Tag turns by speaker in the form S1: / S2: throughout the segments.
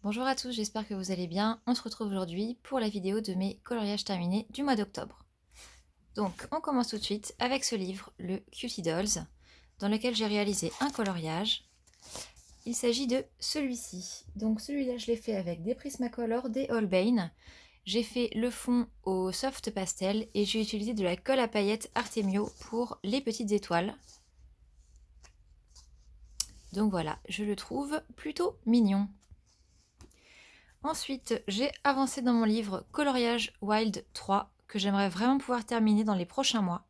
S1: Bonjour à tous, j'espère que vous allez bien. On se retrouve aujourd'hui pour la vidéo de mes coloriages terminés du mois d'octobre. Donc on commence tout de suite avec ce livre, le Cutie Dolls, dans lequel j'ai réalisé un coloriage. Il s'agit de celui-ci. Donc celui-là je l'ai fait avec des Prismacolor, des Holbein. J'ai fait le fond au soft pastel et j'ai utilisé de la colle à paillettes Artemio pour les petites étoiles. Donc voilà, je le trouve plutôt mignon. Ensuite, j'ai avancé dans mon livre Coloriage Wild 3 que j'aimerais vraiment pouvoir terminer dans les prochains mois.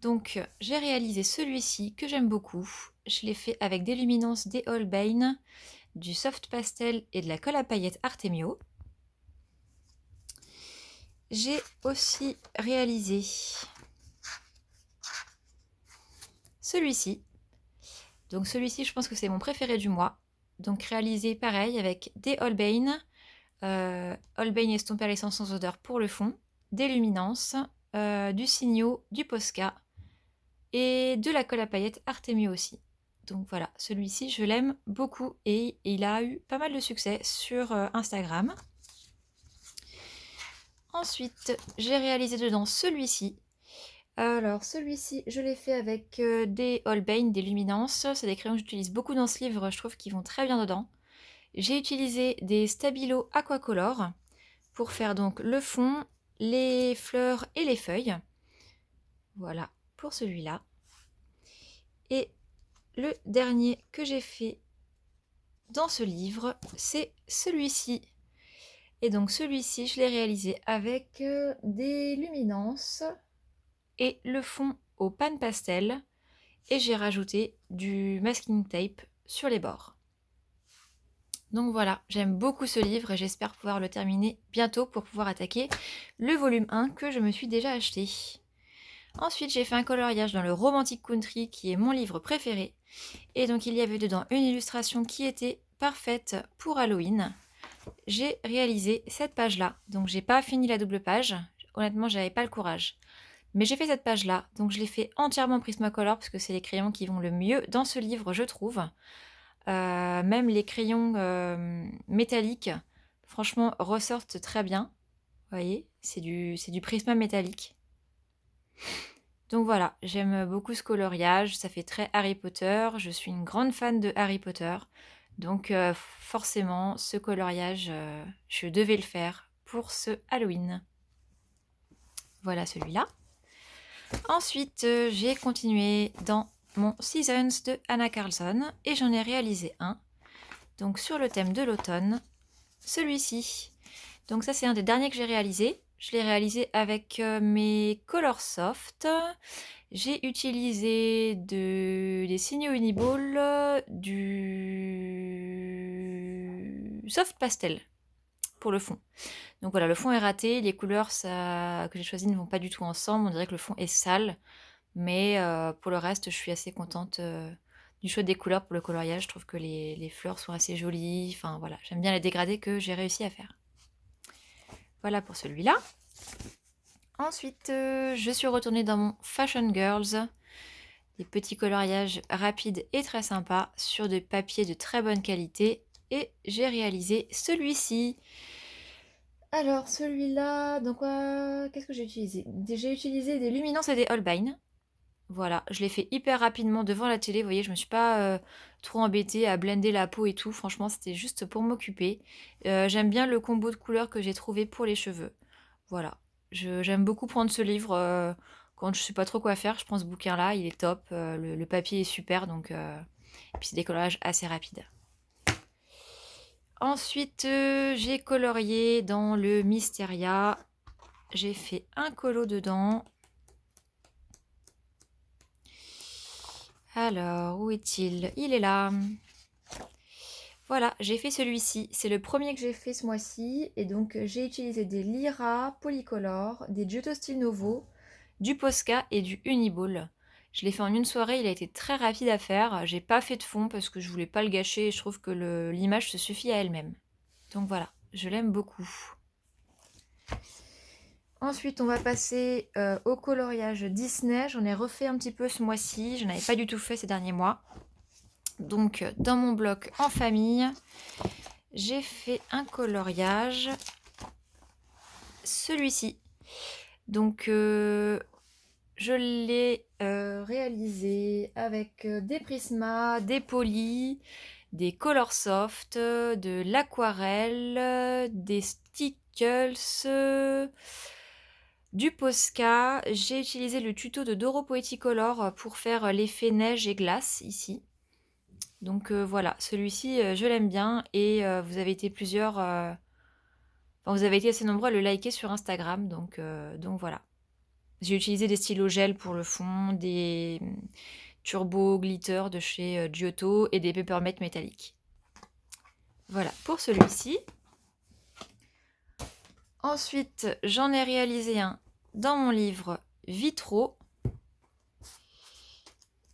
S1: Donc, j'ai réalisé celui-ci que j'aime beaucoup. Je l'ai fait avec des luminances, des Holbein, du soft pastel et de la colle à paillettes Artemio. J'ai aussi réalisé celui-ci. Donc celui-ci, je pense que c'est mon préféré du mois. Donc réalisé pareil avec des Holbein, Holbein estompé à l'essence sans odeur pour le fond, des luminances, du Signo, du Posca et de la colle à paillettes Artemio aussi. Donc voilà, celui-ci je l'aime beaucoup et il a eu pas mal de succès sur Instagram. Ensuite, j'ai réalisé dedans celui-ci. Alors celui-ci, je l'ai fait avec des Holbein, des luminances. C'est des crayons que j'utilise beaucoup dans ce livre, je trouve qu'ils vont très bien dedans. J'ai utilisé des Stabilo Aquacolor pour faire donc le fond, les fleurs et les feuilles. Voilà pour celui-là. Et le dernier que j'ai fait dans ce livre, c'est celui-ci. Et donc celui-ci, je l'ai réalisé avec des luminances et le fond au pan pastel. Et j'ai rajouté du masking tape sur les bords. Donc voilà, j'aime beaucoup ce livre et j'espère pouvoir le terminer bientôt pour pouvoir attaquer le volume 1 que je me suis déjà acheté. Ensuite, j'ai fait un coloriage dans le Romantic Country qui est mon livre préféré. Et donc il y avait dedans une illustration qui était parfaite pour Halloween. J'ai réalisé cette page-là, donc j'ai pas fini la double page. Honnêtement, j'avais pas le courage. Mais j'ai fait cette page-là, donc je l'ai fait entièrement Prismacolor parce que c'est les crayons qui vont le mieux dans ce livre, je trouve. Même les crayons métalliques, franchement, ressortent très bien. Vous voyez, c'est du prisma métallique. Donc voilà, j'aime beaucoup ce coloriage, ça fait très Harry Potter. Je suis une grande fan de Harry Potter. Donc forcément, ce coloriage, je devais le faire pour ce Halloween. Voilà celui-là. Ensuite, j'ai continué dans mon Seasons de Anna Carlson et j'en ai réalisé un. Donc sur le thème de l'automne, celui-ci. Donc ça c'est un des derniers que j'ai réalisé. Je l'ai réalisé avec mes Color Soft. J'ai utilisé des signaux Uniball, du soft pastel pour le fond. Donc voilà, le fond est raté, les couleurs que j'ai choisies ne vont pas du tout ensemble, on dirait que le fond est sale, mais pour le reste, je suis assez contente du choix des couleurs pour le coloriage. Je trouve que les fleurs sont assez jolies, enfin voilà, j'aime bien les dégradés que j'ai réussi à faire. Voilà pour celui-là. Ensuite, je suis retournée dans mon Fashion Girls, des petits coloriages rapides et très sympas sur des papiers de très bonne qualité, et j'ai réalisé celui-ci. Alors celui-là, donc qu'est-ce que j'ai utilisé? J'ai utilisé des luminances et des Holbein. Voilà, je l'ai fait hyper rapidement devant la télé, vous voyez, je me suis pas trop embêtée à blender la peau et tout, franchement c'était juste pour m'occuper. J'aime bien le combo de couleurs que j'ai trouvé pour les cheveux. Voilà, j'aime beaucoup prendre ce livre quand je sais pas trop quoi faire, je prends ce bouquin-là, il est top, le papier est super, donc... Et puis c'est des coloriages assez rapides. Ensuite, j'ai colorié dans le Mysteria. J'ai fait un colo dedans. Alors, où est-il? Il est là. Voilà, j'ai fait celui-ci. C'est le premier que j'ai fait ce mois-ci. Et donc, j'ai utilisé des Lyra Polycolor, des Giotto Style Novo, du Posca et du Uniball. Je l'ai fait en une soirée, il a été très rapide à faire. J'ai pas fait de fond parce que je voulais pas le gâcher et je trouve que l'image se suffit à elle-même. Donc voilà, je l'aime beaucoup. Ensuite, on va passer au coloriage Disney. J'en ai refait un petit peu ce mois-ci. Je n'avais pas du tout fait ces derniers mois. Donc, dans mon bloc en famille, j'ai fait un coloriage, celui-ci. Donc, je l'ai réalisé avec des Prisma, des polis, des Color Soft, de l'aquarelle, des stickles, du Posca. J'ai utilisé le tuto de Doro Poeticolor pour faire l'effet neige et glace ici. Donc voilà, celui-ci, je l'aime bien et vous avez été plusieurs, enfin, vous avez été assez nombreux à le liker sur Instagram, donc voilà. J'ai utilisé des stylos gel pour le fond, des turbo glitter de chez Giotto et des peppermint métalliques. Voilà pour celui-ci. Ensuite, j'en ai réalisé un dans mon livre Vitraux.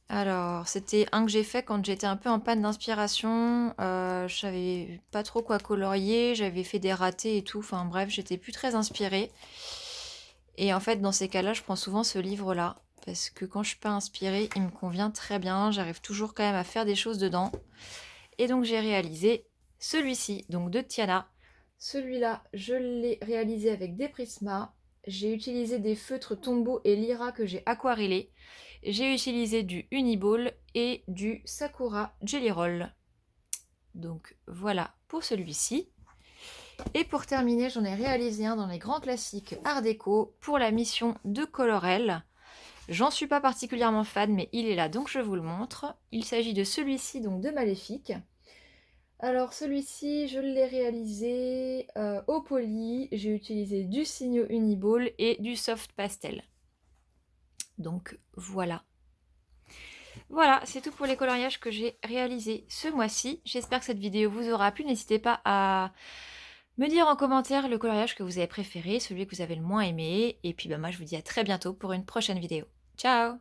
S1: Alors, c'était un que j'ai fait quand j'étais un peu en panne d'inspiration. Je savais pas trop quoi colorier, j'avais fait des ratés et tout. Enfin bref, j'étais plus très inspirée. Et en fait, dans ces cas-là, je prends souvent ce livre-là. Parce que quand je suis pas inspirée, il me convient très bien. J'arrive toujours quand même à faire des choses dedans. Et donc, j'ai réalisé celui-ci, donc de Tiana. Celui-là, je l'ai réalisé avec des Prisma. J'ai utilisé des feutres Tombow et Lyra que j'ai aquarellés. J'ai utilisé du Uniball et du Sakura Jelly Roll. Donc voilà pour celui-ci. Et pour terminer, j'en ai réalisé un dans les grands classiques Art déco pour la mission de Colorel. J'en suis pas particulièrement fan, mais il est là, donc je vous le montre. Il s'agit de celui-ci, donc de Maléfique. Alors celui-ci, je l'ai réalisé au poly. J'ai utilisé du Signo Uniball et du Soft Pastel. Donc voilà. Voilà, c'est tout pour les coloriages que j'ai réalisés ce mois-ci. J'espère que cette vidéo vous aura plu. N'hésitez pas à me dire en commentaire le coloriage que vous avez préféré, celui que vous avez le moins aimé. Et puis moi je vous dis à très bientôt pour une prochaine vidéo. Ciao!